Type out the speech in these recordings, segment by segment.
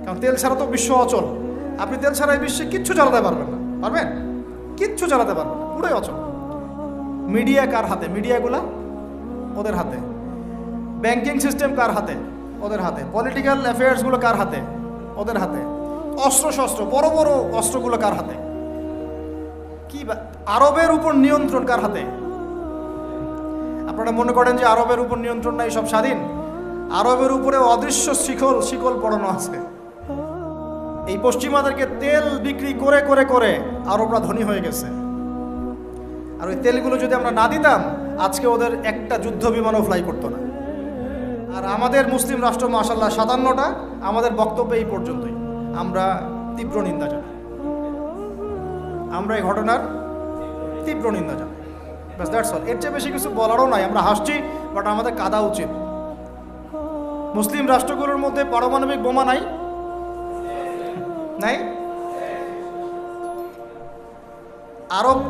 কারণ তেল ছাড়া তো বিশ্ব অচল। আপনি তেল ছাড়া এই বিশ্বে কিচ্ছু চালাতে পারবেন না। পারবেন? কিচ্ছু চালাতে পারবেন না, পুরোই অচল। মিডিয়া কার হাতে? মিডিয়াগুলা ওদের হাতে। ব্যাংকিং সিস্টেম কার হাতে? ওদের হাতে। পলিটিক্যাল অ্যাফেয়ার্সগুলো কার হাতে? ওদের হাতে। অস্ত্র শস্ত্র, বড় বড় অস্ত্রগুলো কার হাতে? কি আরবের উপর নিয়ন্ত্রণ কার হাতে? আপনারা মনে করেন যে আরবের উপর নিয়ন্ত্রণ নাই, সব স্বাধীন? আরবের উপরে অদৃশ্য শিকল পড়ানো আছে। এই পশ্চিমাদেরকে তেল বিক্রি করে করে করে আরবরা ধনী হয়ে গেছে। আর ওই তেলগুলো যদি আমরা না দিতাম, আজকে ওদের একটা যুদ্ধ বিমানও ফ্লাই করতো না। আর আমাদের মুসলিম রাষ্ট্র মাশাআল্লাহ 57টা। আমাদের বক্তব্য এই পর্যন্তই। আমরা তীব্র নিন্দা জানাই। আমরা এই ঘটনার তীব্র নিন্দা জানাই। বাস দ্যাটস অল। এর চেয়ে বেশি কিছু বলারও নাই। আমরা হাসছি, বাট আমাদের কাঁদা উচিত। মুসলিম রাষ্ট্রগুলোর মধ্যে পারমাণবিক বোমা নাই? নাই?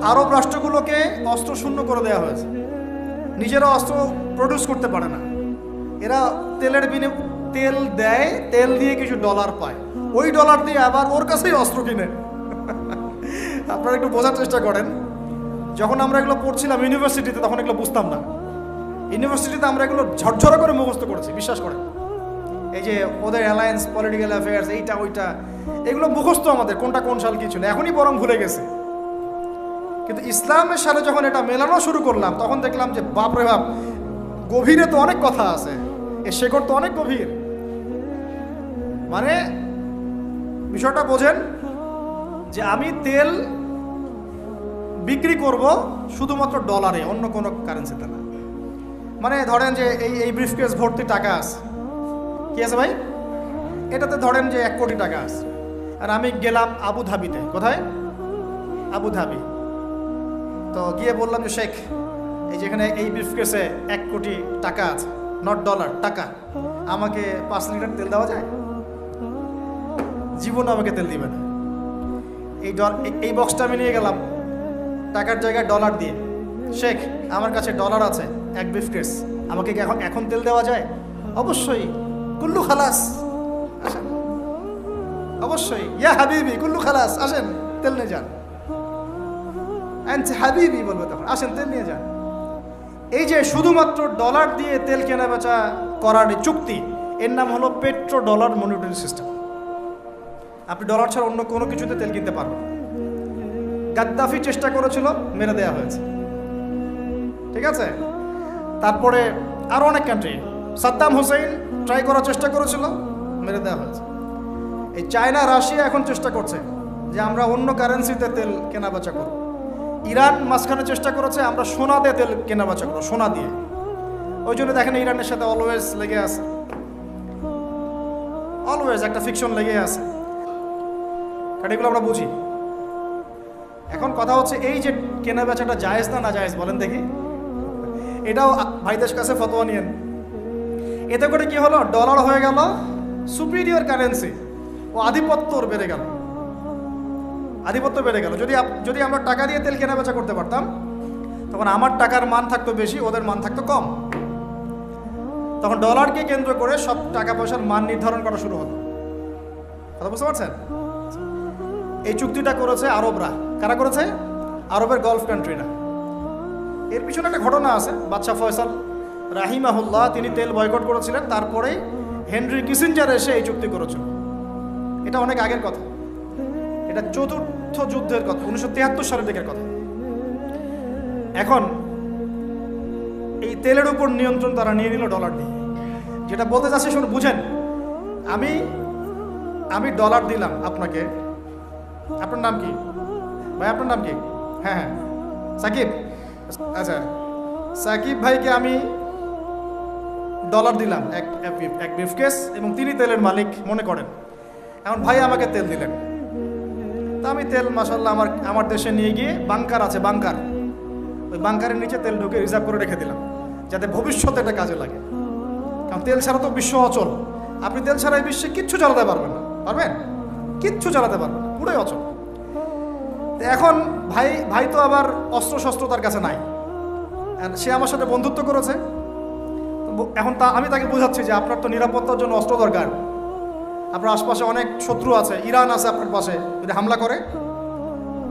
আরব রাষ্ট্রগুলোকে অস্ত্র শূন্য করে দেওয়া হয়েছে। নিজেরা অস্ত্র প্রডিউস করতে পারে না। এরা তেল দেয়, তেল দিয়ে কিছু ডলার পায়, ওই ডলার দিয়ে আবার ওর কাছেই অস্ত্র কিনে। আপনারা একটু বোঝার চেষ্টা করেন। যখন আমরা এগুলো পড়ছিলাম ইউনিভার্সিটিতে, তখন এগুলো বুঝতাম না। ইউনিভার্সিটিতে আমরা এগুলো ঝরঝরা করে মুখস্থ করেছি, বিশ্বাস করেন। এই যে ওদের অ্যালায়েন্স, পলিটিক্যাল অ্যাফেয়ার্স, এইটা ওইটা, এগুলো মুখস্থ আমাদের, কোনটা কোন সাল কি ছিল, এখনই বরং ভুলে গেছে। কিন্তু ইসলামের সাথে যখন এটা মেলানো শুরু করলাম, তখন দেখলাম যে বাপরে বাপ, গভীরে তো অনেক কথা আছে, এর শেকড় তো অনেক গভীর। মানে বিষয়টা বোঝেন যে আমি তেল বিক্রি করব শুধুমাত্র ডলারে, অন্য কোনো কারেন্সিতে না। মানে ধরেন যে এই ব্রিফকেস ভর্তি টাকা আছে, কি আছে ভাই? এটাতে ধরেন যে 1 কোটি টাকা আছে, আর আমি গেলাম আবুধাবিতে। কোথায়? আবুধাবি। তো গিয়ে বললাম যে শেখ, এই যেখানে এই ব্রিফকেসে 1 কোটি টাকা আছে, নট ডলার, টাকা, আমাকে 5 লিটার তেল দেওয়া যায়? জীবন আমাকে তেল দিবে না। এই বক্সটা আমি নিয়ে গেলাম টাকার জায়গায় ডলার দিয়ে, শেখ আমার কাছে ডলার আছে 1 ব্রিফকেস, আমাকে কি এখন তেল দেওয়া যায়? অবশ্যই। কুল্লু খালাস, আসেন। অবশ্যই। ইয়া হাবিবি কুল্লু খালাস, আসেন তেল নিয়ে যান। হাবিবি বলবে তখন, আসেন তেল নিয়ে যান। এই যে শুধুমাত্র ডলার দিয়ে তেল কেনা বেচা করার চুক্তি, এর নাম হলো পেট্রো ডলার মনিটরি সিস্টেম। আপনি ডলার ছাড়া অন্য কোনো কিছুতে তেল কিনতে পারবেন না। গাদ্দাফি চেষ্টা করেছিল, মেরে দেওয়া হয়েছে, ঠিক আছে? তারপরে আরো অনেক কান্ট্রি, সাদ্দাম হুসেইন ট্রাই করার চেষ্টা করেছিল, মেরে দেওয়া হয়েছে। এই চায়না, রাশিয়া এখন চেষ্টা করছে যে আমরা অন্য কারেন্সিতে তেল কেনা বেচা করব। ইরান মাঝখানে চেষ্টা করেছে আমরা সোনা দিয়ে তেল কেনা বেচা করবো, সোনা দিয়ে। ওই জন্য দেখেন ইরানের সাথে অলওয়েজ লেগে আছে, অলওয়েজ একটা ফিকশন লেগে আছে। কারণ এগুলো আমরা বুঝি। এখন কথা হচ্ছে এই যে কেনা বেচাটা জায়েজ না জায়েজ, বলেন দেখি। এটাও ভাইদের কাছে ফতোয়া নিয়েন। এতে করে কি হলো? ডলার হয়ে গেল সুপিরিয়র কারেন্সি, ও আধিপত্য বেড়ে গেল, আধিপত্য বেড়ে গেল। যদি আমরা টাকা দিয়ে তেল কেনা বেচা করতে পারতাম, তখন আমার টাকার মান থাকতো বেশি, ওদের মান থাকতো কম। তখন ডলারকে কেন্দ্র করে সব টাকা পয়সার মান নির্ধারণ করা শুরু হলো। কথা বুঝতে পারছেন? এই চুক্তিটা করেছে আরবরা। কারা করেছে? আরবের গলফ কান্ট্রিরা। এর পিছনে একটা ঘটনা আছে। বাদশাহ ফয়সাল রাহিমাহুল্লাহ তিনি তেল বয়কট করেছিলেন, তারপরে হেনরি কিসিঞ্জার এসে এই চুক্তি করেছিল। এটা অনেক আগের কথা, এটা 4th যুদ্ধের কথা, 1973 সালের দিকের কথা। এখন এই তেলের উপর নিয়ন্ত্রণ তারা নিয়ে নিল ডলার দিয়ে। যেটা বলতে চাচ্ছি শুনুন, বুঝেন। আমি ডলার দিলাম আপনাকে। আপনার নাম কি ভাই? আপনার নাম কি? হ্যাঁ হ্যাঁ, সাকিব। আচ্ছা, সাকিব ভাইকে আমি ডলার দিলাম এক ব্রিফকেস, এবং তিনি তেলের মালিক মনে করেন। এখন ভাই আমাকে তেল দিলেন, তা আমি তেল মাশাআল্লাহ আমার দেশে নিয়ে গিয়ে বাংকার আছে, বাংকার, ওই বাংকারের নিচে তেল ঢুকে রিজার্ভ করে রেখে দিলাম, যাতে ভবিষ্যতে এটা কাজে লাগে। কারণ তেল ছাড়া তো বিশ্ব অচল। আপনি তেল ছাড়া এই বিশ্বে কিচ্ছু চালাতে পারবেন না। পারবেন? কিচ্ছু চালাতে পারবেন না, পুরোই অচল। এখন ভাই তো আবার অস্ত্র শস্ত্র তার কাছে নাই, সে আমার সাথে বন্ধুত্ব করেছে। এখন আমি তাকে বোঝাচ্ছি যে আপনার তো নিরাপত্তার জন্য অস্ত্র দরকার, আপনার আশপাশে অনেক শত্রু আছে, ইরান আছে আপনার পাশে, যদি হামলা করে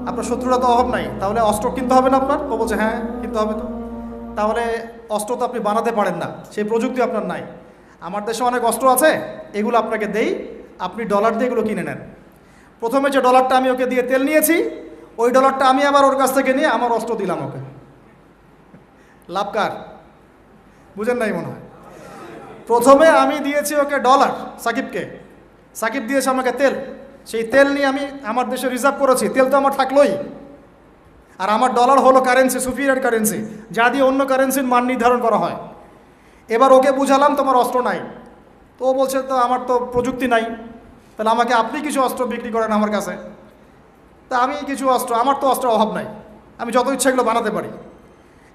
আপনার শত্রুরা তো অভাব নাই, তাহলে অস্ত্র কিনতে হবে না আপনার? ও বলছে হ্যাঁ কিনতে হবে। তো তাহলে অস্ত্র তো আপনি বানাতে পারেন না, সেই প্রযুক্তি আপনার নাই। আমার দেশে অনেক অস্ত্র আছে, এগুলো আপনাকে দেই, আপনি ডলার দিয়ে এগুলো কিনে নেন। প্রথমে যে ডলারটা আমি ওকে দিয়ে তেল নিয়েছি, ওই ডলারটা আমি আবার ওর কাছ থেকে নিয়ে আমার অস্ত্র দিলাম ওকে। লাভ কার? বুঝেন নাই মনে হয়। প্রথমে আমি দিয়েছি ওকে ডলার, সাকিবকে, সাকিব দিয়েছে আমাকে তেল, সেই তেল নিয়ে আমি আমার দেশে রিজার্ভ করেছি, তেল তো আমার থাকলোই। আর আমার ডলার হলো কারেন্সি, সুপিরিয়র কারেন্সি, যা দিয়ে অন্য কারেন্সির মান নির্ধারণ করা হয়। এবার ওকে বুঝালাম তোমার অস্ত্র নাই, তো ও বলছে তো আমার তো প্রযুক্তি নাই, তাহলে আমাকে আপনি কিছু অস্ত্র বিক্রি করেন আমার কাছে। তা আমি কিছু অস্ত্র, আমার তো অস্ত্রের অভাব নাই, আমি যত ইচ্ছা এগুলো বানাতে পারি,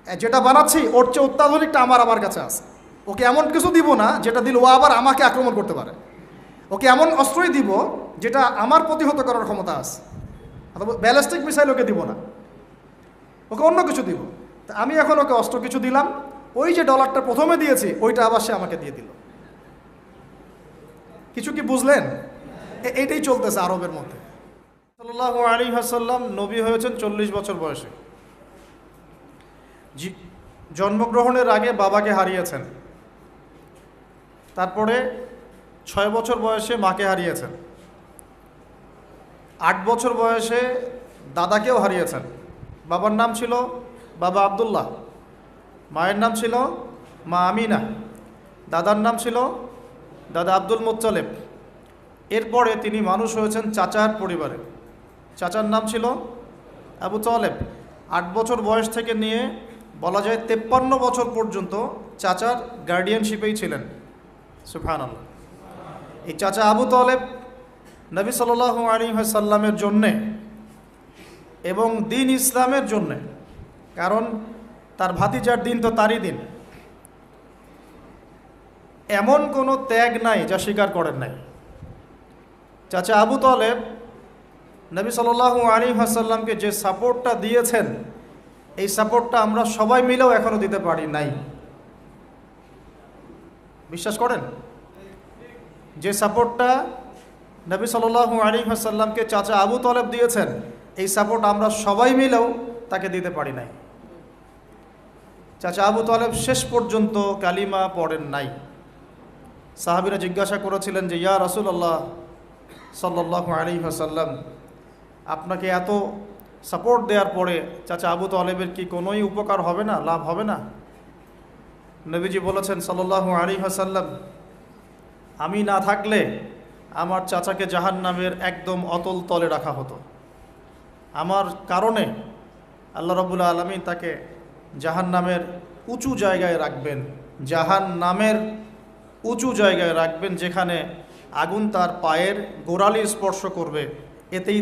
যেটা বানাচ্ছি ওর চেয়ে অত্যাধুনিকটা আমার কাছে আছে। ওকে এমন কিছু দিব না যেটা দিলে ও আবার আমাকে আক্রমণ করতে পারে, ওকে এমন অস্ত্রই দিব যেটা আমার প্রতিহত করার ক্ষমতা আছে। অথবা ব্যালিস্টিক মিসাইল ওকে দিব না, ওকে অন্য কিছু দিব। তা আমি এখন ওকে অস্ত্র কিছু দিলাম, ওই যে ডলারটা প্রথমে দিয়েছি ওইটা আবার সে আমাকে দিয়ে দিল। কিছু কি বুঝলেন? এইটাই চলতেছে আরবের মধ্যে। সাল্লাল্লাহু আলাইহি ওয়াসাল্লাম নবী হয়েছেন 40 বছর বয়সে। জন্মগ্রহণের আগে বাবাকে হারিয়েছেন, তারপরে 6 বছর বয়সে মাকে হারিয়েছেন, 8 বছর বয়সে দাদাকেও হারিয়েছেন। বাবার নাম ছিল বাবা আব্দুল্লাহ, মায়ের নাম ছিল মা আমিনা, দাদার নাম ছিল দাদা আব্দুল মুত্তালিব। এরপরে তিনি মানুষ হয়েছেন চাচার পরিবারে, চাচার নাম ছিল আবু তালেব। 8 বছর বয়স থেকে নিয়ে বলা যায় 53 বছর পর্যন্ত চাচার গার্ডিয়ানশিপেই ছিলেন। সুবহানাল্লাহ। এই চাচা আবু তালেব নবী সাল্লাল্লাহু আলাইহি ওয়াসাল্লামের জন্যে এবং দিন ইসলামের জন্যে, কারণ তার ভাতিজার দিন তো তারই দিন, এমন কোনো ত্যাগ নাই যা স্বীকার করেন নাই। চাচা আবু তালেব নবী সাল্লাল্লাহু আলাইহি ওয়াসাল্লামকে যে সাপোর্টটা দিয়েছেন, এই সাপোর্টটা আমরা সবাই মিলেও এখনো দিতে পারি নাই। বিশ্বাস করেন? যে সাপোর্টটা নবী সাল্লাল্লাহু আলাইহি ওয়াসাল্লামকে চাচা আবু তালেব দিয়েছেন, এই সাপোর্ট আমরা সবাই মিলেও তাকে দিতে পারি নাই। চাচা আবু তালেব শেষ পর্যন্ত কালিমা পড়েন নাই। সাহাবীরা জিজ্ঞাসা করেছিলেন যে ইয়া রাসূলুল্লাহ সাল্লাল্লাহু আলাইহি ওয়াসাল্লাম, আপনাকে এত সাপোর্ট দেওয়ার পরে চাচা আবু তালেবের কি কোনোই উপকার হবে না, লাভ হবে না? নবীজি বলেছেন সাল্লাল্লাহু আলাইহি ওয়াসাল্লাম, আমি না থাকলে আমার চাচাকে জাহান্নামের একদম অতল তলে রাখা হতো। আমার কারণে আল্লাহ রাব্বুল আলামিন তাকে জাহান্নামের উঁচু জায়গায় রাখবেন, জাহান্নামের উঁচু জায়গায় রাখবেন, যেখানে আগুন তার পায়ের গোড়ালি স্পর্শ করবে, এতেই